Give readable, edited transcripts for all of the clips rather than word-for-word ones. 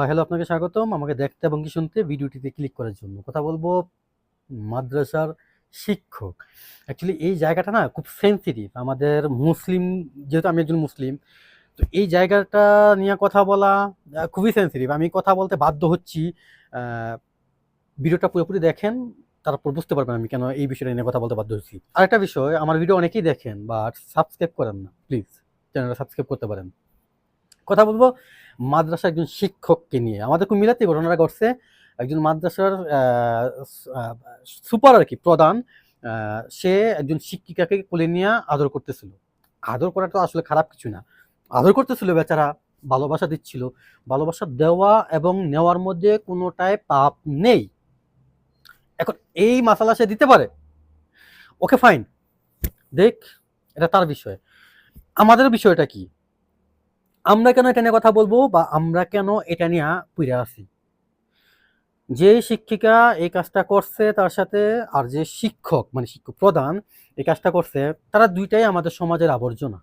Hello, আপনাকে স্বাগতম। আমাকে দেখতে এবং কি শুনতে ভিডিওটিতে ক্লিক করার জন্য। কথা বলবো মাদ্রাসার শিক্ষক। অ্যাকচুয়ালি এই জায়গাটা না খুব সেনসিটিভ। আমাদের মুসলিম, যেহেতু আমি একজন মুসলিম, তো এই জায়গাটা নিয়ে কথা বলা খুবই সেনসিটিভ। আমি কথা বলতে বাধ্য হচ্ছি। আ ভিডিওটা পুরোপুরি দেখেন, তারপর বুঝতে পারবেন আমি কেন এই বিষয়টা নিয়ে কথা বলতে বাধ্য হচ্ছি। আরেকটা বিষয়, আমার ভিডিও অনেকেই দেখেন বাট সাবস্ক্রাইব করেন না। প্লিজ চ্যানেলটা সাবস্ক্রাইব করতে পারেন। কথা বলবো মাদ্রাসার একজন শিক্ষককে নিয়ে। আমাদের কুমিল্লাতে ঘটনাটা ঘটছে। একজন মাদ্রাসার সুপার আরকি প্রধান, সে একজন শিক্ষিকাকে কোলে নিয়ে আদর করতেছিল। আদর করাটা তো আসলে খারাপ কিছু না। আদর করতেছিল বেচারা, ভালোবাসা দিচ্ছিল। ভালোবাসা দেওয়া এবং নেওয়ার মধ্যে কোনোটায় পাপ নেই। এখন এই মাসালা সে দিতে পারে। Okay fine. দেখ, এটা তার বিষয়। আমাদের বিষয়টা কি? আমরা কেন এটা নিয়ে কথা বলবো বা আমরা কেন এটা নিয়ে পইড়া আছি? যে শিক্ষিকা এই কাজটা করছে তার সাথে, আর যে শিক্ষক মানে শিক্ষক প্রধান এই কাজটা করছে, তারা দুইটাই আমাদের সমাজের আবর্জনা।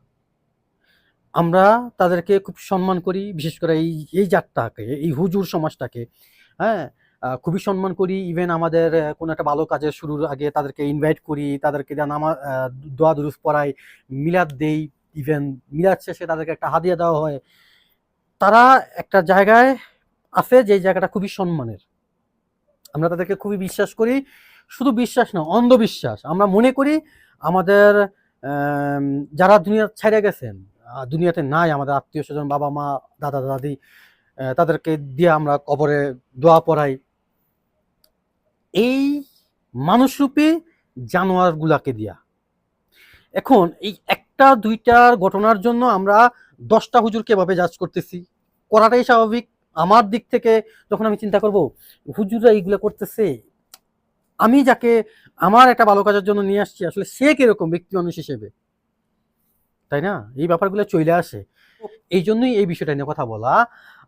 আমরা তাদেরকে খুব সম্মান করি, বিশেষ করে এই জাতটাকে, এই হুজুর সমাজটাকে, হ্যাঁ? খুবই সম্মান করি। ইভেন আমাদের কোনো একটা ভালো কাজের শুরুর আগে তাদেরকে ইনভাইট করি, তাদেরকে দিয়ে দোয়া দুরূদ পড়াই, মিলাদ দেই। ইভেন মিলাদ শেষে তাদেরকে একটা হাদিয়া দেওয়া হয়। তারা একটা জায়গায় আছে যেই জায়গাটা খুবই সম্মানের। আমরা তাদেরকে খুবই বিশ্বাস করি। শুধু বিশ্বাস না, অন্ধবিশ্বাস। আমরা মনে করি আমাদের অ্যাম যারা দুনিয়া ছাইড়া গেছেন, দুনিয়াতে নাই, আমাদের আত্মীয়স্বজন, বাবা-মা, দাদা-দাদি, তাদেরকে দিয়ে আমরা কবরে দোয়া পড়াই। এই মানুষরূপী জানোয়ারগুলাকে দিয়া। এখন এই ১টা ২টার ঘটনার জন্য আমরা ১০টা হুজুরকে এভাবে জাজ করতেছি। করাটাই স্বাভাবিক। আমার দিক থেকে যখন আমি চিন্তা করব, হুজুররা এইগুলা করতেছে, আমি যাকে আমার একটা ভালো কাজের জন্য নিয়ে আসছি, আসলে সে কিরকম ব্যক্তি মানুষ হিসেবে, তাই না? এই ব্যাপারগুলো চইলে আসে। এই জন্যই এই বিষয়টা নিয়ে কথা বলা।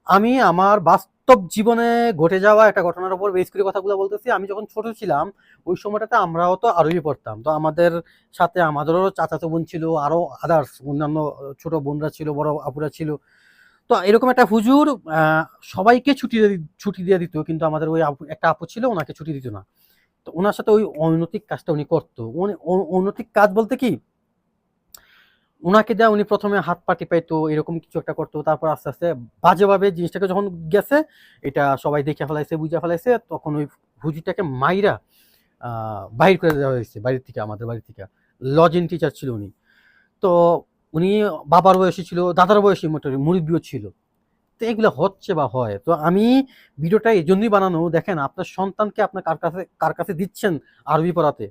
আমি আমার বাস্তব জীবনে ঘটে যাওয়া একটা ঘটনার উপর বেস করে কথাগুলো বলতেছি। আমি যখন ছোট ছিলাম, ওই সময়টাতে আমরাও তো আরবি পড়তাম। তো আমাদের সাথে আমাদেরও চাচাতো বোন ছিল, আরো আদার্স অন্যান্য ছোট বোনরা ছিল, বড় আপুরা ছিল। তো এরকম একটা হুজুর আ সবাইকে ছুটি দিয়ে দিত। কিন্তু আমাদের ওই একটা আপু ছিল, ওনাকে ছুটি দিত না। তো উনার সাথে ওই অনৈতিক কাজটা উনি করতো। উনি অনৈতিক কাজ বলতে কি? উনাকে দেয়া, উনি ১ম এ হাত পা টিপাইতো, এরকম কিছু একটা করতো। তারপর আস্তে, আস্তে বাজেভাবে জিনিসটাকে যখন গেছে, এটা সবাই দেখে ফেলাইছে, বুইঝা ফেলাইছে। তখন ওই হুজুরটাকে মাইরা আ বাহির করে দেওয়া হইছে বাড়ি থেকে, আমাদের বাড়ি থেকে। লজিং টিচার ছিল উনি। তো উনি বাবার বয়সী ছিল, দাদার বয়সী মোটামুটি মুরুব্বিও ছিল। তো এগুলো হচ্ছে বা হয়। তো আমি ভিডিওটা এজন্যই বানানো, দেখেন আপনার সন্তানকে আপনার কার কাছে দিচ্ছেন আরবি পড়াতে,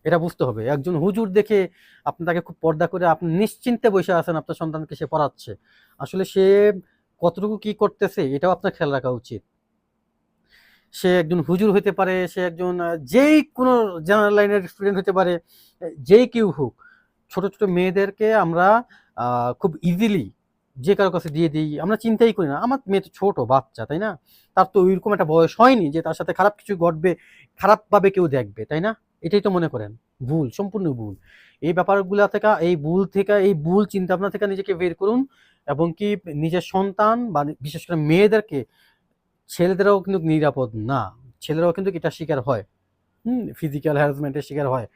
এটা বুঝতে হবে। একজন হুজুর দেখে আপনি তাকে খুব পর্দা করে আপনি নিশ্চিন্তে বইসা আছেন, আপনার সন্তানকে সে পড়াচ্ছে। আসলে সে কতটুকু কি করতেছে এটাও আপনার খেয়াল রাখা উচিত। সে একজন হুজুর হইতে পারে, সে একজন যেই কোনো জেনারেল লাইনের স্টুডেন্ট হইতে পারে, যেই কেউ হোক। ছোট, ছোট মেয়েদেরকে আমরা আ খুব ইজিলি যে কারো কাছে দিয়ে দেই। আমরা চিন্তাই করি না। আমার মেয়ে তো ছোট বাচ্চা, তাই না? তার তো ওইরকম একটা বয়স হয়নি যে তার সাথে খারাপ কিছু ঘটবে, খারাপভাবে কেউ দেখবে, তাই না? এটাই তো মনে করেন। ভুল, সম্পূর্ণ ভুল। এই ব্যাপারগুলা থেকে, এই ভুল চিন্তাভাবনা থেকে নিজেকে বের করুন এবং কি নিজের সন্তান বা বিশেষ করে মেয়েদেরকে, ছেলেদেরও কিন্তু নিরাপদ না। ছেলেরাও কিন্তু এটার শিকার হয়। ফিজিক্যাল হ্যারাসমেন্টের শিকার হয়।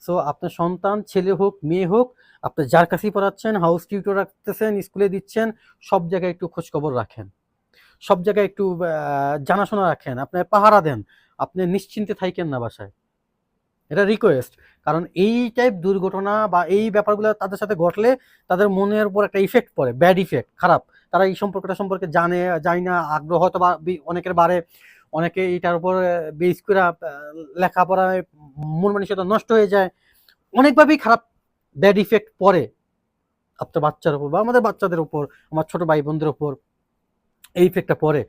সো আপনার সন্তান ছেলে হোক, মেয়ে হোক, আপনি যার কাছেই পড়াচ্ছেন, হাউস টিউটর রাখতেছেন, স্কুলে দিচ্ছেন, সব জায়গায় একটু খোঁজখবর রাখেন। সব জায়গায় একটু জানাশোনা রাখেন। আপনি পাহারা দেন। আপনি নিশ্চিন্তে থাইকেন না বাসায়। এটা রিকোয়েস্ট। কারণ এই টাইপ দুর্ঘটনা বা এই ব্যাপারগুলো তাদের সাথে ঘটলে তাদের মনের উপর একটা ইফেক্ট পড়ে, ব্যাড ইফেক্ট, খারাপ। তারা এই সম্পর্কটা সম্পর্কে যায় না, আগ্রহ হয়তো বা অনেকের বাড়ে। অনেকে এটার উপর বেস কইরা লেখাপড়ায় মন মানসিকতা নষ্ট হয়ে যায়। অনেকভাবেই খারাপ ব্যাড ইফেক্ট পড়ে আপনার বাচ্চার উপর বা আমাদের বাচ্চাদের উপর, আমার ছোট ভাই-বোনদের উপর এই ইফেক্টটা পড়ে।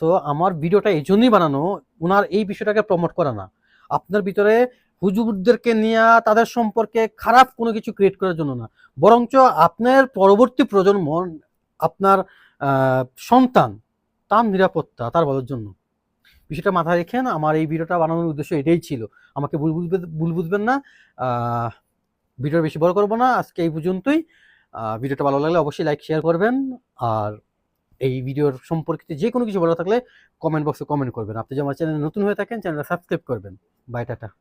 সো আমার ভিডিওটা এজন্যই বানানো, উনার এই বিষয়টাকে প্রমোট করা না। আপনার ভিতরে হুজুরদেরকে নিয়া তাদের সম্পর্কে খারাপ কোনো কিছু ক্রিয়েট করার জন্য না। বরঞ্চ আপনার পরবর্তী প্রজন্ম, আপনার আ সন্তান, তার নিরাপত্তা, তার ভালোর জন্য। বিষয়টা মাথায় রেখেন। আমার এই ভিডিওটা বানানোর উদ্দেশ্য এটাই ছিল। আমাকে ভুল বুঝবেন না। আ ভিডিও বেশি বড় করব না। আজকে এই পর্যন্তই। ভিডিওটা ভালো লাগলে অবশ্যই লাইক, শেয়ার করবেন। আর এই ভিডিওর সম্পর্কিত যে কোনো কিছু বলা থাকলে কমেন্ট বক্সে কমেন্ট করবেন। আপনি যদি আমার চ্যানেলে নতুন হয়ে থাকেন চ্যানেলটা সাবস্ক্রাইব করবেন। Bye, tata.